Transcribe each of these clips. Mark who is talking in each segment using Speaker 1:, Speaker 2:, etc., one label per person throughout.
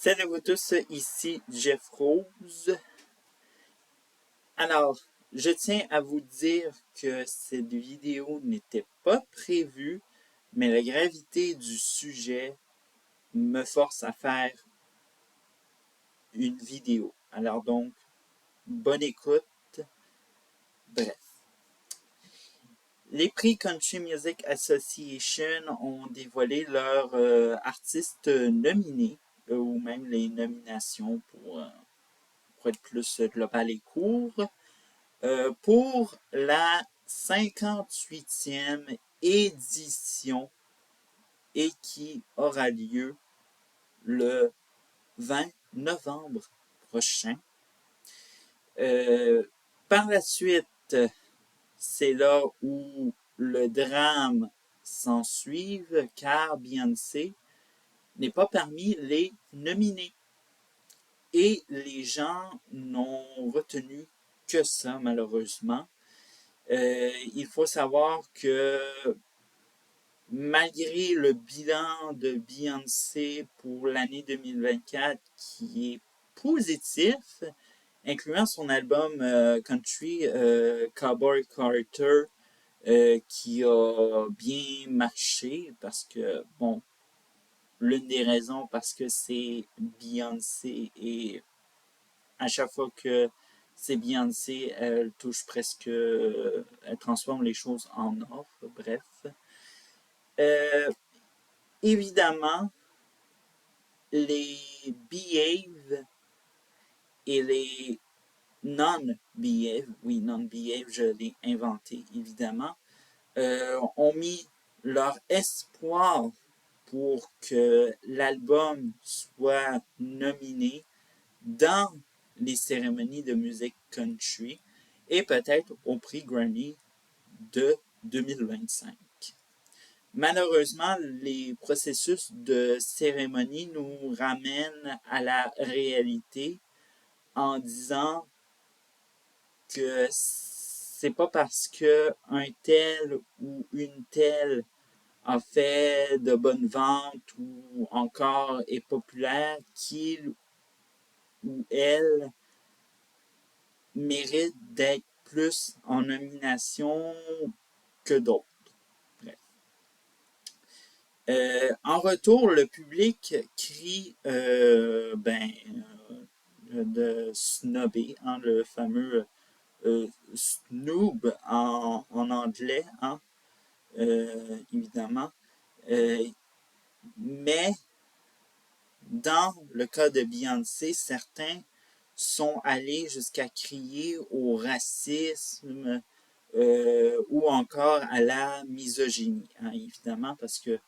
Speaker 1: Salut à vous tous, ici Jeff Rose. Alors, je tiens à vous dire que cette vidéo n'était pas prévue, mais la gravité du sujet me force à faire une vidéo. Alors donc, bonne écoute. Bref. Les prix Country Music Association ont dévoilé leurs artistes nominés, ou même les nominations pour être plus global et court. Pour la 58e édition et qui aura lieu le 20 novembre prochain. Par la suite, c'est là où le drame s'ensuit car Beyoncé n'est pas parmi les nominés. Et les gens n'ont retenu que ça, malheureusement. Il faut savoir que malgré le bilan de Beyoncé pour l'année 2024 qui est positif, incluant son album country Cowboy Carter qui a bien marché parce que, bon, l'une des raisons parce que c'est Beyoncé et à chaque fois que c'est Beyoncé, elle touche presque, elle transforme les choses en or, bref. Évidemment, les Behave et les non-Behave, oui, non-Behave, je l'ai inventé, évidemment, ont mis leur espoir pour que l'album soit nominé dans les cérémonies de musique country et peut-être au prix Grammy de 2025. Malheureusement, les processus de cérémonie nous ramènent à la réalité en disant que c'est pas parce que un tel ou une telle a fait de bonnes ventes ou encore est populaire qu'il ou elle mérite d'être plus en nomination que d'autres. Bref. En retour, le public crie de snobber, hein, le fameux snoob en anglais, hein, évidemment. Mais dans le cas de Beyoncé, certains sont allés jusqu'à crier au racisme ou encore à la misogynie, hein, évidemment, parce que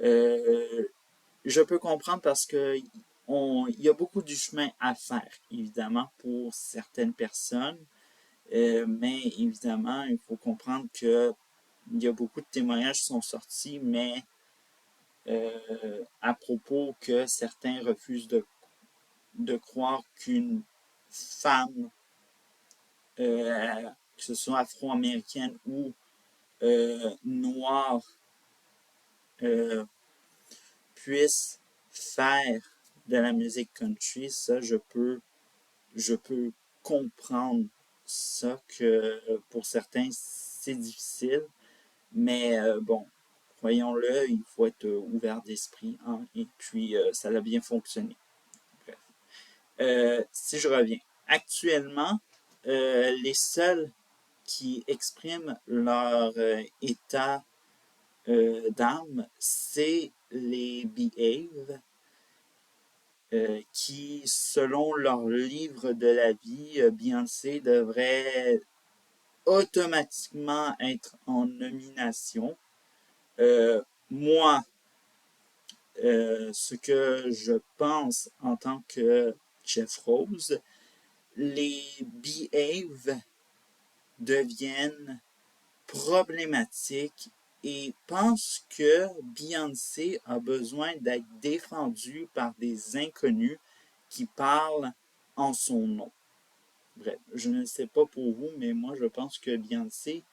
Speaker 1: je peux comprendre parce que il y a beaucoup de chemin à faire, évidemment, pour certaines personnes, mais évidemment, il faut comprendre que il y a beaucoup de témoignages qui sont sortis, mais à propos que certains refusent de croire qu'une femme, que ce soit afro-américaine ou noire, puisse faire de la musique country, ça, je peux comprendre ça, que pour certains, c'est difficile, mais bon, croyons-le, il faut être ouvert d'esprit, hein, et puis ça a bien fonctionné. Bref. Si je reviens, actuellement, les seuls qui expriment leur état d'âme, c'est les Behave, qui, selon leur livre de la vie, Beyoncé devrait automatiquement être en nomination. Moi, ce que je pense en tant que Jeff Rose, les Behave deviennent problématiques et pense que Beyoncé a besoin d'être défendue par des inconnus qui parlent en son nom. Bref, je ne sais pas pour vous, mais moi je pense que Beyoncé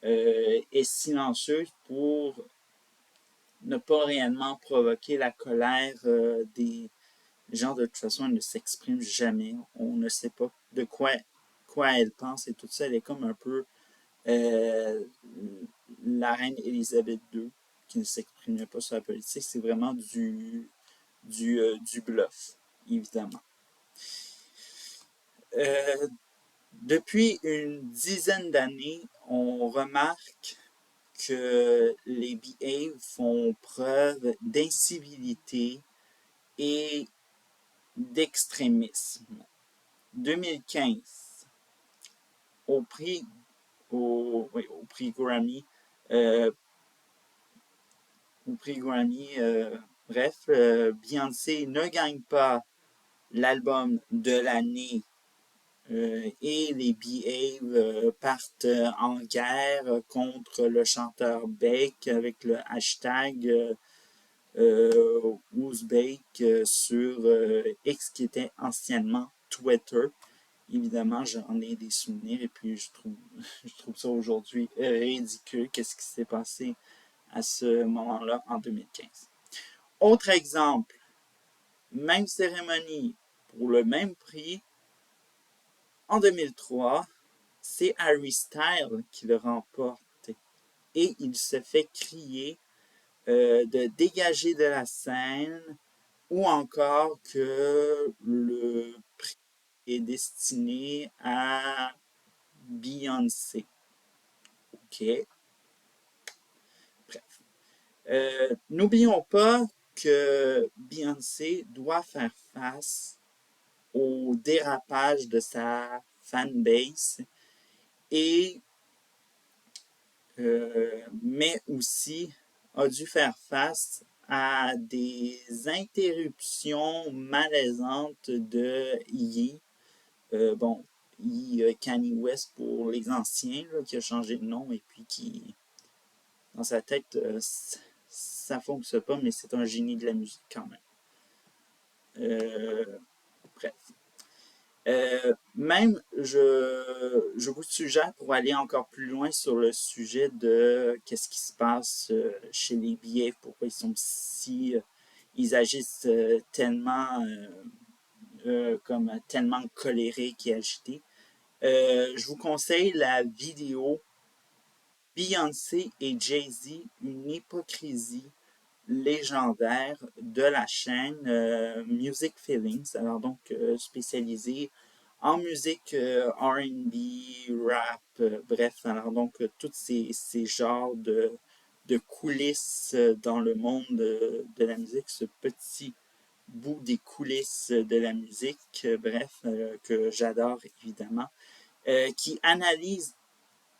Speaker 1: est silencieuse pour ne pas réellement provoquer la colère Les gens, de toute façon, elle ne s'exprime jamais. On ne sait pas de quoi elle pense et tout ça. Elle est comme un peu euh, la reine Élisabeth II qui ne s'exprimait pas sur la politique. C'est vraiment du bluff, évidemment. Euh, Depuis une dizaine d'années, on remarque que les Behave font preuve d'incivilité et d'extrémisme. 2015, au prix, au prix Grammy, euh, au prix Grammy, bref, Beyoncé ne gagne pas l'album de l'année et les Behave partent en guerre contre le chanteur Beck avec le hashtag Ouzbek sur X qui était anciennement Twitter. Évidemment, j'en ai des souvenirs et puis je trouve ça aujourd'hui ridicule. Qu'est-ce qui s'est passé à ce moment-là en 2015? Autre exemple, même cérémonie pour le même prix en 2003, c'est Harry Styles qui le remporte et il se fait crier de dégager de la scène ou encore que le prix est destiné à Beyoncé. OK. Bref. N'oublions pas que Beyoncé doit faire face au dérapage de sa fanbase et mais aussi a dû faire face à des interruptions malaisantes de Ye. Bon, Kanye West pour les anciens, là, qui a changé de nom et puis qui, dans sa tête, ça fonctionne pas, mais c'est un génie de la musique quand même. Bref. Même, je vous suggère pour aller encore plus loin sur le sujet de qu'est-ce qui se passe chez les billets, pourquoi ils sont si, ils agissent tellement comme tellement colériques et agités. Je vous conseille la vidéo Beyoncé et Jay-Z, une hypocrisie légendaire de la chaîne Music Feelings, alors donc spécialisée en musique R&B, rap, bref, alors donc tous ces genres de coulisses dans le monde de la musique, ce petit bout des coulisses de la musique, bref, que j'adore évidemment, qui analyse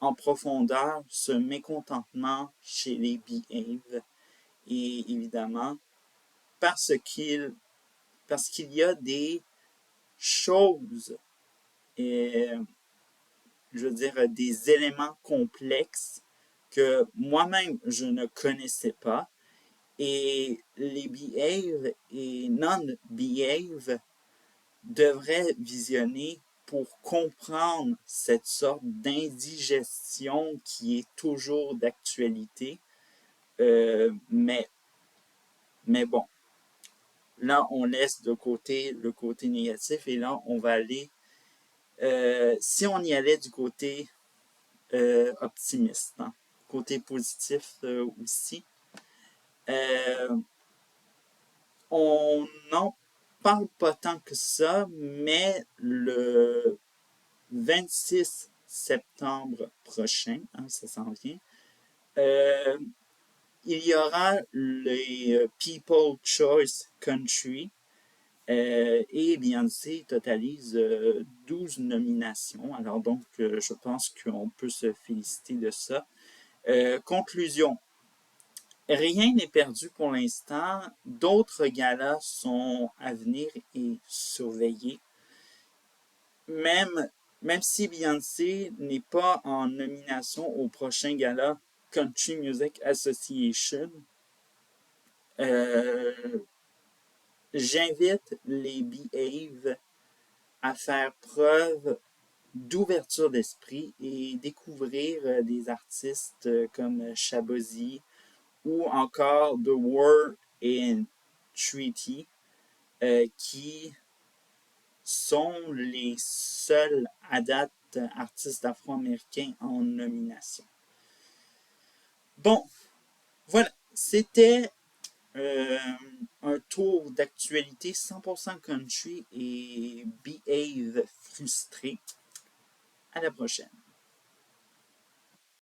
Speaker 1: en profondeur ce mécontentement chez les Behave et évidemment parce qu'il parce qu'il y a des choses et je veux dire des éléments complexes que moi-même je ne connaissais pas et les Behave et non-Behave devraient visionner pour comprendre cette sorte d'indigestion qui est toujours d'actualité. Mais bon, là, on laisse de côté le côté négatif et là, on va aller, si on y allait du côté optimiste, hein, côté positif aussi, euh, on n'en parle pas tant que ça, mais le 26 septembre prochain, hein, ça s'en vient, euh, il y aura les People Choice Country et Beyoncé totalise 12 nominations. Alors donc, je pense qu'on peut se féliciter de ça. Conclusion. Rien n'est perdu pour l'instant. D'autres galas sont à venir et surveillés. Même, même si Beyoncé n'est pas en nomination au prochain gala Country Music Association, euh, j'invite les Behave à faire preuve d'ouverture d'esprit et découvrir des artistes comme Shabozy ou encore The War and Treaty. qui sont les seuls à date artistes afro-américains en nomination. Bon, voilà, c'était un tour d'actualité 100% country et Behave frustré. À la prochaine.